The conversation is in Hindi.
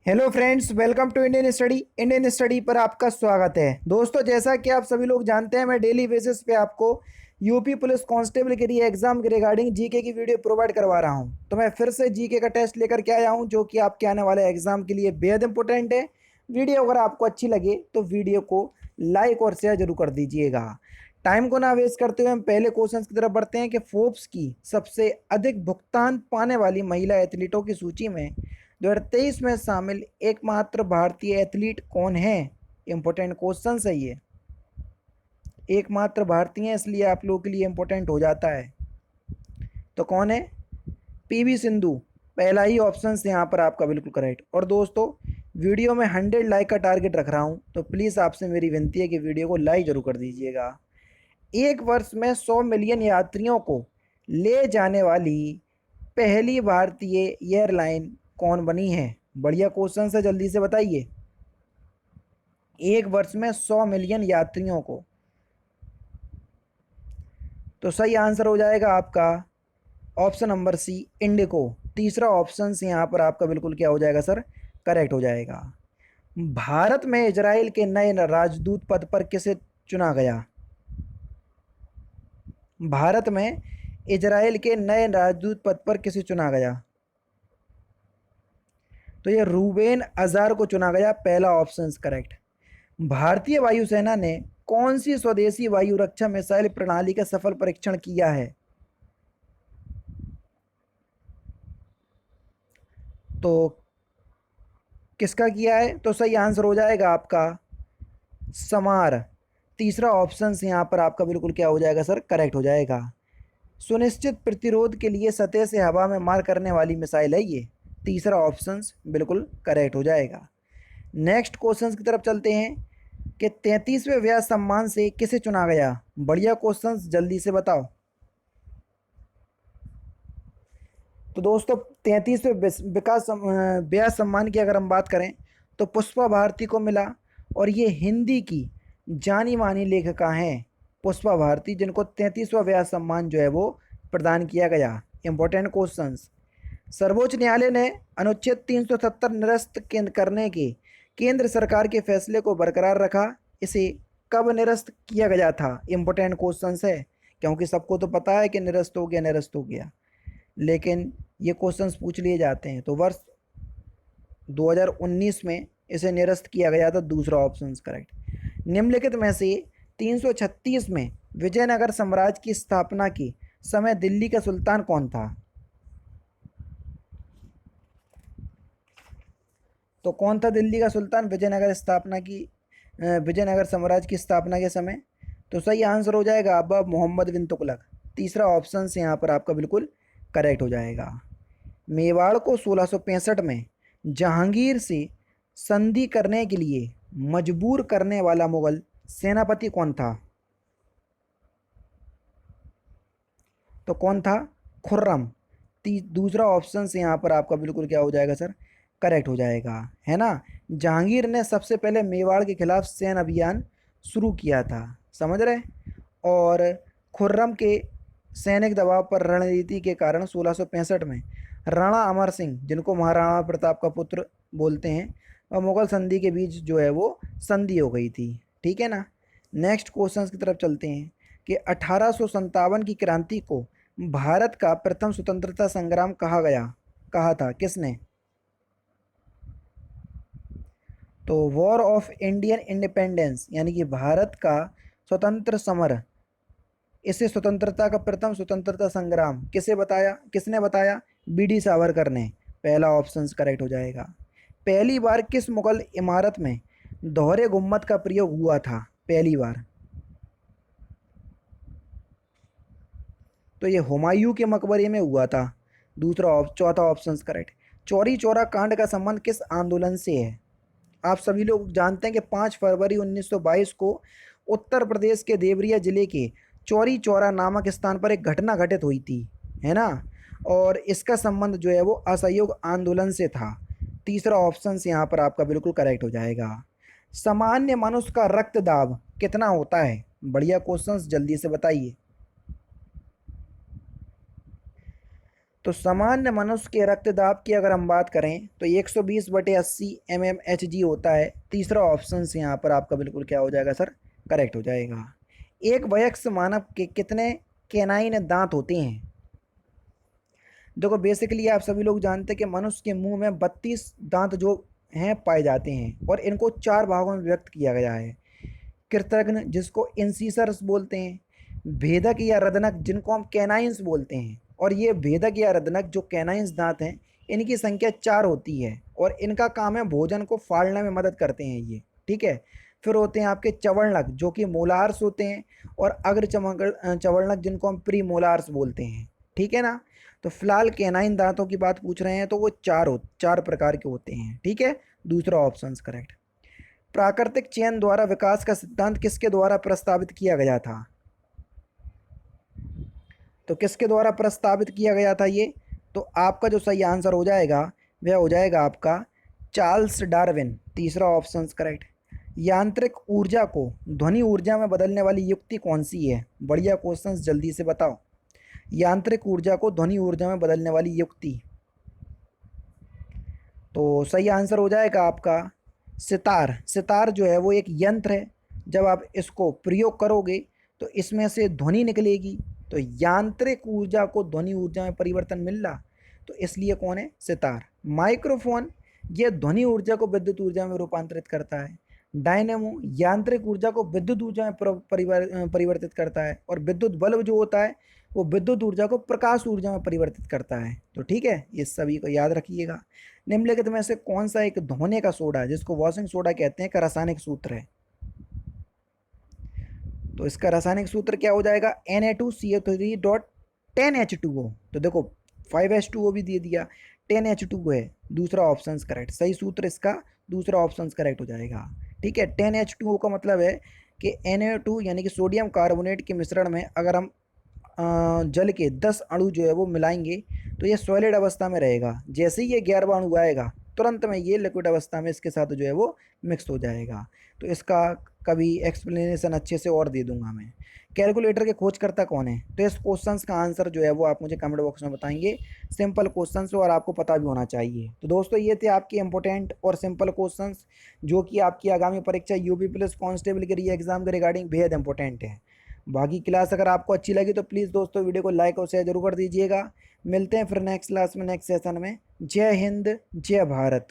Hello friends, welcome to Indian study पर आपका स्वागत है। दोस्तों, जैसा कि आप सभी लोग जानते हैं, मैं डेली बेसिस पे आपको यूपी पुलिस कांस्टेबल के लिए एग्जाम के रिगार्डिंग जीके की वीडियो प्रोवाइड करवा रहा हूं। तो मैं फिर से जीके का टेस्ट लेकर के आया हूं, जो कि आपके आने वाले एग्जाम के लिए बेहद इंपॉर्टेंट है। वीडियो अगर आपको अच्छी लगे तो वीडियो को लाइक और शेयर जरूर कर दीजिएगा। टाइम को ना वेस्ट करते हुए हम पहले क्वेश्चन की तरफ बढ़ते हैं कि फोर्ब्स की सबसे अधिक भुगतान पाने वाली महिला एथलीटों की सूची में 2023 में शामिल एकमात्र भारतीय एथलीट कौन है। इंपॉर्टेंट क्वेश्चन है ये, एकमात्र भारतीय है, इसलिए आप लोगों के लिए इंपॉर्टेंट हो जाता है। तो कौन है? पीवी सिंधु। पहला ही ऑप्शन यहाँ पर आपका बिल्कुल करेक्ट। और दोस्तों, वीडियो में 100 लाइक का टारगेट रख रहा हूँ, तो प्लीज़ आपसे मेरी विनती है कि वीडियो को लाइक जरूर कर दीजिएगा। एक वर्ष में 100 मिलियन यात्रियों को ले जाने वाली पहली भारतीय एयरलाइन कौन बनी है? बढ़िया क्वेश्चन है, जल्दी से बताइए। एक वर्ष में 100 मिलियन यात्रियों को, तो सही आंसर हो जाएगा आपका ऑप्शन नंबर सी, इंडिको। तीसरा ऑप्शन यहाँ पर आपका बिल्कुल क्या हो जाएगा सर? करेक्ट हो जाएगा। भारत में इजराइल के नए राजदूत पद पर किसे चुना गया? भारत में इजराइल के नए राजदूत पद पर किसे चुना गया? तो ये रूबेन अजार को चुना गया। पहला ऑप्शन करेक्ट। भारतीय वायुसेना ने कौन सी स्वदेशी वायु रक्षा मिसाइल प्रणाली का सफल परीक्षण किया है? तो किसका किया है? तो सही आंसर हो जाएगा आपका समार। तीसरा ऑप्शन यहाँ पर आपका बिल्कुल क्या हो जाएगा सर? करेक्ट हो जाएगा। सुनिश्चित प्रतिरोध के लिए सतह से हवा में मार करने वाली मिसाइल है ये। तीसरा ऑप्शन बिल्कुल करेक्ट हो जाएगा। नेक्स्ट क्वेश्चन की तरफ चलते हैं कि 33वें व्यास सम्मान से किसे चुना गया? बढ़िया क्वेश्चन, जल्दी से बताओ। तो दोस्तों, 33वें व्यास सम्मान की अगर हम बात करें तो पुष्पा भारती को मिला। और ये हिंदी की जानी मानी लेखिका हैं पुष्पा भारती, जिनको 33वां व्यास सम्मान जो है वो प्रदान किया गया। Important questions. सर्वोच्च न्यायालय ने अनुच्छेद 370 निरस्त करने के केंद्र सरकार के फैसले को बरकरार रखा। इसे कब निरस्त किया गया था? इंपॉर्टेंट क्वेश्चन है, क्योंकि सबको तो पता है कि निरस्त हो गया, निरस्त हो गया, लेकिन ये क्वेश्चंस पूछ लिए जाते हैं। तो वर्ष 2019 में इसे निरस्त किया गया था। दूसरा ऑप्शन करेक्ट। निम्नलिखित में से 336 में विजयनगर साम्राज्य की स्थापना के समय दिल्ली का सुल्तान कौन था? तो कौन था दिल्ली का सुल्तान विजयनगर साम्राज्य की स्थापना के समय? तो सही आंसर हो जाएगा अब मोहम्मद बिन तुगलक। तीसरा ऑप्शन से यहाँ पर आपका बिल्कुल करेक्ट हो जाएगा। मेवाड़ को 1665 में जहांगीर से संधि करने के लिए मजबूर करने वाला मुगल सेनापति कौन था? तो कौन था? खुर्रम। दूसरा ऑप्शन से यहाँ पर आपका बिल्कुल क्या हो जाएगा सर? करेक्ट हो जाएगा, है ना। जहांगीर ने सबसे पहले मेवाड़ के खिलाफ सैन्य अभियान शुरू किया था, समझ रहे। और खुर्रम के सैनिक दबाव पर रणनीति के कारण 1665 में राणा अमर सिंह, जिनको महाराणा प्रताप का पुत्र बोलते हैं, और मुगल संधि के बीच जो है वो संधि हो गई थी। ठीक है ना। नेक्स्ट क्वेश्चन की तरफ चलते हैं कि 1857 की क्रांति को भारत का प्रथम स्वतंत्रता संग्राम कहा था किसने? तो वॉर ऑफ इंडियन इंडिपेंडेंस, यानी कि भारत का स्वतंत्र समर, इसे स्वतंत्रता का प्रथम स्वतंत्रता संग्राम किसने बताया? बीडी सावरकर ने। पहला ऑप्शन करेक्ट हो जाएगा। पहली बार किस मुगल इमारत में दोहरे गुम्मद का प्रयोग हुआ था? पहली बार तो ये हुमायूं के मकबरे में हुआ था। चौथा ऑप्शन करेक्ट। चौरी चौरा कांड का संबंध किस आंदोलन से है? आप सभी लोग जानते हैं कि 5 फरवरी 1922 को उत्तर प्रदेश के देवरिया जिले के चौरी चौरा नामक स्थान पर एक घटना घटित हुई थी, है ना। और इसका संबंध जो है वो असहयोग आंदोलन से था। तीसरा ऑप्शन यहाँ पर आपका बिल्कुल करेक्ट हो जाएगा। सामान्य मनुष्य का रक्त दाब कितना होता है? बढ़िया क्वेश्चन, जल्दी से बताइए। तो सामान्य मनुष्य के रक्तदाब की अगर हम बात करें तो 120/80 mmHg होता है। तीसरा ऑप्शन से यहाँ पर आपका बिल्कुल क्या हो जाएगा सर, करेक्ट हो जाएगा। एक वयस्क मानव के कितने कैनाइन दांत होते हैं? देखो बेसिकली आप सभी लोग जानते हैं कि मनुष्य के मुंह में 32 दांत जो हैं पाए जाते हैं और इनको 4 भागों में व्यक्त किया गया है। कृतघ्न जिसको इंसीसर्स बोलते हैं, भेदक या रदनक जिनको हम कैनाइंस बोलते हैं, और ये भेदक या रदनक जो कैनाइंस दांत हैं इनकी संख्या 4 होती है और इनका काम है भोजन को फाड़ने में मदद करते हैं ये, ठीक है। फिर होते हैं आपके चवड़नक जो कि मोलार्स होते हैं, और अग्र चवड़नक जिनको हम प्री मोलार्स बोलते हैं, ठीक है ना। तो फिलहाल कैनाइन दांतों की बात पूछ रहे हैं तो वो 4 प्रकार के होते हैं, ठीक है। दूसरा ऑप्शन करेक्ट। प्राकृतिक चयन द्वारा विकास का सिद्धांत किसके द्वारा प्रस्तावित किया गया था? तो किसके द्वारा प्रस्तावित किया गया था ये? तो आपका जो सही आंसर हो जाएगा वह हो जाएगा आपका चार्ल्स डार्विन। तीसरा ऑप्शन करेक्ट। यांत्रिक ऊर्जा को ध्वनि ऊर्जा में बदलने वाली युक्ति कौन सी है? बढ़िया क्वेश्चंस, जल्दी से बताओ। यांत्रिक ऊर्जा को ध्वनि ऊर्जा में बदलने वाली युक्ति, तो सही आंसर हो जाएगा आपका सितार। सितार जो है वो एक यंत्र है, जब आप इसको प्रयोग करोगे तो इसमें से ध्वनि निकलेगी। तो यांत्रिक ऊर्जा को ध्वनि ऊर्जा में परिवर्तन मिल रहा, तो इसलिए कौन है? सितार। माइक्रोफोन ये ध्वनि ऊर्जा को विद्युत ऊर्जा में रूपांतरित करता है। डायनेमो यांत्रिक ऊर्जा को विद्युत ऊर्जा में परिवर्तित करता है। और विद्युत बल्ब जो होता है वो विद्युत ऊर्जा को प्रकाश ऊर्जा में परिवर्तित करता है। तो ठीक है, ये सभी को याद रखिएगा। निम्नलिखित में से कौन सा एक धोने का सोडा जिसको वॉशिंग सोडा कहते हैं का रासायनिक सूत्र है? तो इसका रासायनिक सूत्र क्या हो जाएगा? Na2CO3.10H2O। तो देखो 5H2O भी दे दिया, 10H2O है। दूसरा ऑप्शन करेक्ट, सही सूत्र इसका दूसरा ऑप्शन करेक्ट हो जाएगा, ठीक है। 10H2O का मतलब है कि Na2 यानी कि सोडियम कार्बोनेट के मिश्रण में अगर हम जल के 10 अणु जो है वो मिलाएंगे तो ये सॉलिड अवस्था में रहेगा। जैसे ही ये 11वां अणु आएगा तुरंत में ये लिक्विड अवस्था में इसके साथ जो है वो मिक्स हो जाएगा। तो इसका कभी एक्सप्लेनेशन अच्छे से और दे दूंगा मैं। कैलकुलेटर के खोजकर्ता कौन है? तो इस क्वेश्चन का आंसर जो है वो आप मुझे कमेंट बॉक्स में बताएंगे। सिंपल क्वेश्चन और आपको पता भी होना चाहिए। तो दोस्तों ये थे आपके इंपॉर्टेंट और सिंपल क्वेश्चन जो कि आपकी आगामी परीक्षा यूपी पुलिस कांस्टेबल के लिए एग्जाम के रिगार्डिंग बेहद इंपॉर्टेंट है। बाकी क्लास अगर आपको अच्छी लगी तो प्लीज़ दोस्तों वीडियो को लाइक और शेयर जरूर कर दीजिएगा। मिलते हैं फिर नेक्स्ट क्लास में, नेक्स्ट सेशन में। जय हिंद, जय भारत।